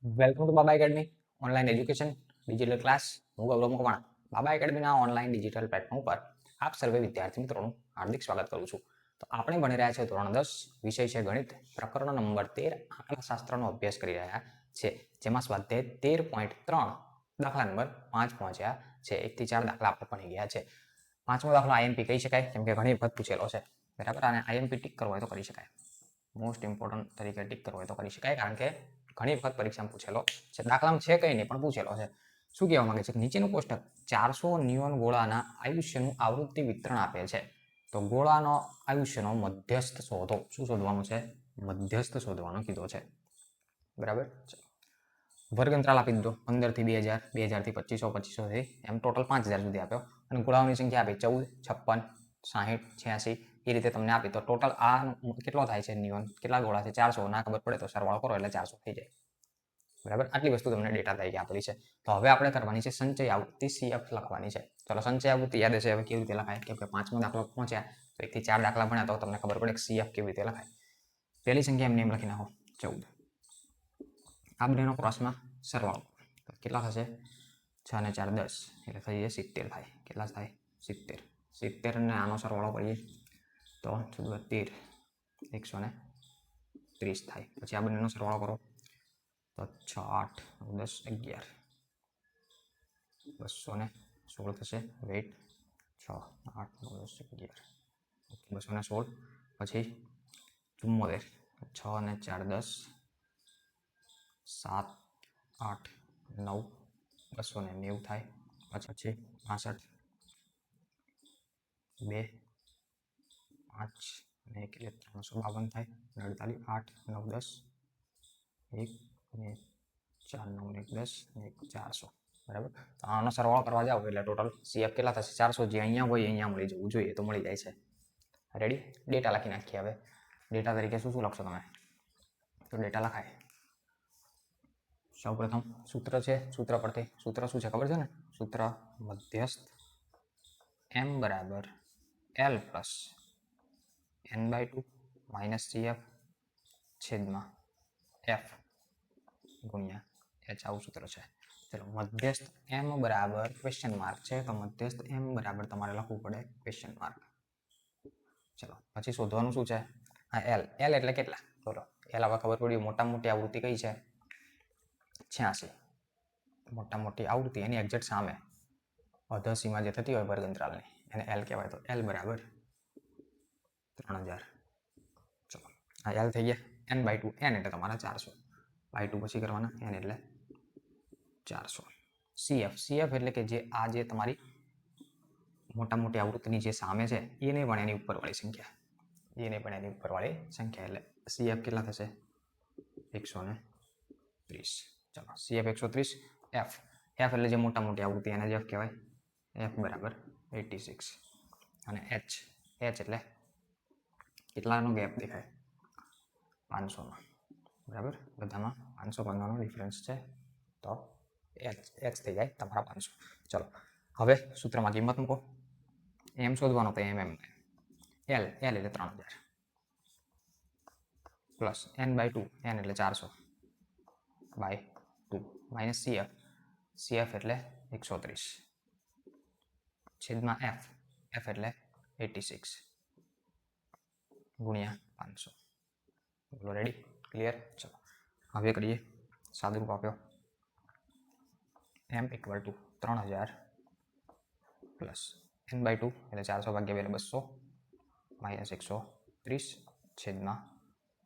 Welcome to Baba academy online education digital class. હું ગૌરવ મકવાણા. બાબા એકેડમીના online digital platform પર આપ સર્વે વિદ્યાર્થી મિત્રોનું હાર્દિક સ્વાગત કરું છું. તો આપણે ભણી રહ્યા છીએ ધોરણ 10, વિષય છે ગણિત, પ્રકરણ નંબર 13 આંકડાશાસ્ત્રનો અભ્યાસ કરી રહ્યા છે, જેમાં સ્વાધ્યાય 13.3 દાખલા નંબર 5 પહોંચ્યા છે. 1 થી 4 દાખલા આપણે ભણી ગયા છે. પાંચમો દાખલો આઈએમપી કહી શકાય, કેમ કે ઘણી વખત પૂછેલો છે, બરાબર. અને આઈએમપી ટીક કરવો હોય તો કરી શકાય, મોસ્ટ ઇમ્પોર્ટન્ટ તરીકે ટીક કરવો હોય તો કરી શકાય, કારણ કે ઘણી વખત પરીક્ષામાં પૂછેલો છે. દાખલામાં છે કંઈ નહીં, પણ પૂછેલો છે. શું કહેવા માંગે છે કે નીચેનું કોષ્ટક 400 નિયોન ગોળાના આયુષ્યનું આવૃત્તિ વિતરણ આપે છે. તો ગોળાનો આયુષ્યનો મધ્યસ્થ શોધો. શું શોધવાનું છે? મધ્યસ્થ શોધવાનો કીધો છે, બરાબર. વર્ગ અંતરાલ આપી દીધો 15 થી 2000, 2000 થી 2500, 2500 થી એમ ટોટલ 5000 સુધી આપ્યો. અને ગોળાઓની સંખ્યા આપી 14, 56, 60, 86 એ રીતે તમને આપી. તો ટોટલ આ કેટલો થાય છે નિયોન, કેટલા ગોળા છે? 400. ના ખબર પડે તો સરવાળો કરો એટલે 400 થઈ જાય, બરાબર. આટલી વસ્તુ તમને ડેટા તરીકે આપેલી છે. તો હવે આપણે કરવાની છે સંચય આવૃત્તિ CF લખવાની છે. ચલો, સંચય આવૃત્તિ યાદ હશે હવે કેવી રીતે લખાય, કેમ કે પાંચમો દાખલો પહોંચ્યા તો 1 થી 4 દાખલા ભણ્યા તો તમને ખબર પડે કે CF કેવી રીતે લખાય. પહેલી સંખ્યા એમને એમ લખી નાખો 14. આ બંનેનો ક્રોસમાં સરવાળો તો કેટલા થશે? 6 ને 4 10 એટલે થઈ જાય 70 થાય. કેટલા થાય? 70. 70 ને આનો સરવાળો કરીએ તો 13 130 થાય. પછી આ બંનેનો સરવાળો કરો તો 6 8 10 11 216 થશે. વેઇટ 6 8 10 11 216. પછી 74. 6 ને 4 10 7 8 9 290 થાય. પછી 65 2 5 ને 1 એટલે 352 થાય. 48 8 9 10 1 ને 4 9 ને 10 ને 400, બરાબર. તો આનો સરવાળો કરવા જાવ એટલે ટોટલ CF કેટલા થશે? 400. જે અહીંયા હોય અહીંયા મળી જવું જોઈએ, તો મળી જાય છે. રેડી? ડેટા લખી નાખીએ. હવે ડેટા તરીકે શું શું લખશો તમે? તો ડેટા લખાય. સૌપ્રથમ સૂત્ર છે. સૂત્ર પરથી સૂત્ર શું છે ખબર છે ને? સૂત્ર મધ્યસ્થ m બરાબર l plus n/2 minus CF છેદમાં f ગુણ્યા h. આવું સૂત્ર છે. ચલો, મધ્યસ્થ m બરાબર ક્વેશ્ચન માર્ક છે, તો મધ્યસ્થ m બરાબર તમારે લખવું પડે ક્વેશ્ચન માર્ક. ચલો, પછી શોધવાનું શું છે? આ l. l એટલે કેટલા? બોલો. l હવે ખબર પડી. મોટા મોટી આવૃત્તિ કઈ છે? 86. મોટા મોટી આવૃત્તિ એની એક્ઝેક્ટ સામે અધસીમા જે થતી હોય વર્ગ અંતરાલની એને l કહેવાય. તો l બરાબર 3000. ચલો, આ l થઈ ગયા. n/2. n એટલે તમારા 400/2 પછી કરવાના. n એટલે 400. CF એટલે કે જે આ જે તમારી મોટા મોટી આવૃત્તિની જે સામે છે એને પણ એની ઉપરવાળી સંખ્યા, એને પણ એની ઉપરવાળી સંખ્યા એટલે CF કેટલા થશે? 130. ચલો, CF 130. f એટલે જે મોટા મોટી આવૃત્તિ એને જ f કહેવાય. f બરાબર 86. અને h એટલે કેટલાનો ગેપ દેખાય? 500નો, બરાબર. બધામાં 500 ડિફરન્સ છે, તો h થઈ જાય તમારા 500. ચલો, હવે સૂત્રમાં કિંમત મૂકો. m શોધવાનો તો l એટલે 3000 પ્લસ n/2. n એટલે 400/2 માઇનસ CF એટલે 130 છેદમાં f એટલે 86 ગુણ્યા 500. બોલો, રેડી? ક્લિયર? ચલો, હવે કરીએ સાદુરૂપ આપ્યો. m = 3000 પ્લસ n/2 એટલે 400/2 200 માઇનસ 130 છેદમાં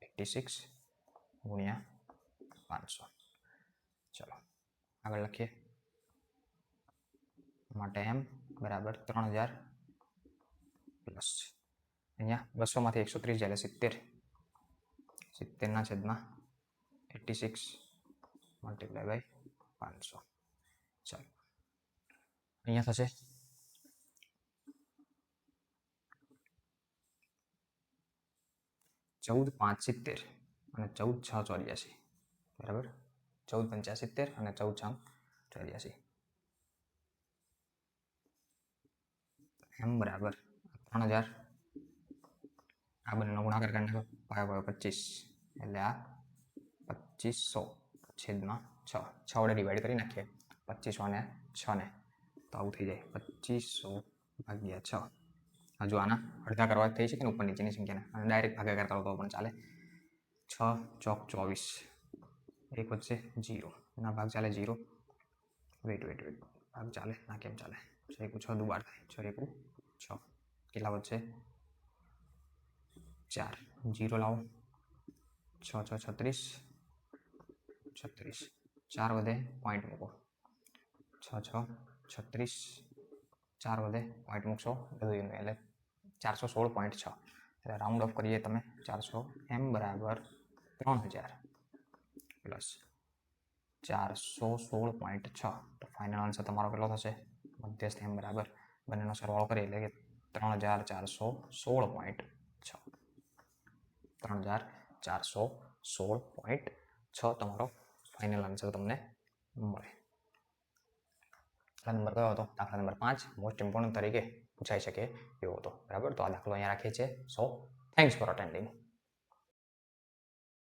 86 ગુણ્યા 500. ચલો, આગળ લખીએ. માટે m બરાબર 3000 પ્લસ અહીંયા 200 માંથી 130 જાય એટલે 70 ના છેદમાં 86 મલ્ટીપ્લાય બાય 500. ચાલો, અહીંયા થશે 14 5 70 અને 14 6 84, બરાબર. 14 5 70 અને 14 6 84. m બરાબર 3000. આ બંનેનો ગુણાકાર કરી નાખો. 25 એટલે આ 2500 છેદમાં છ છ વડે ડિવાઈડ કરી નાખીએ 2500 ને 6 ને તો આવું થઈ જાય 2500 ભાગ્યા 6 હજુ આના અડધા કરવા થઈ શકે ને ઉપર નીચેની સંખ્યાને અને ડાયરેક્ટ ભાગાકાર કરો તો પણ ચાલે 6 ચોક 24 એક વચ્ચે 0 ના ભાગ ચાલે 0 વેટ ભાગ ચાલે ના કેમ ચાલે 6 એકુ 6 દુ 12 થાય 6 એકુ 6 કેટલા વચ્ચે 4 0 લાવો 6 6 36 36 4 વધે પોઈન્ટ મૂકો 6 6 36 4 વધે પોઈન્ટ મૂકશો બધું એટલે 416.6 એટલે રાઉન્ડ ઓફ કરીએ તમે 400 m બરાબર 3000 પ્લસ 416.6 તો ફાઇનલ આન્સર તમારો કેટલો થશે મધ્યસ્થ m બરાબર બંનેનો સરવાળો કરીએ એટલે કે 3416.6 3416.6 તમારો ફાઇનલ આન્સર તમને મળે. દાખલા નંબર કયો હતો? દાખલા નંબર 5 મોસ્ટ ઇમ્પોર્ટન્ટ તરીકે પૂછાઈ શકે એવો હતો. બરાબર, તો આ દાખલો અહીંયા રાખીએ છીએ. સો થેન્ક્સ ફોર અટેન્ડિંગ.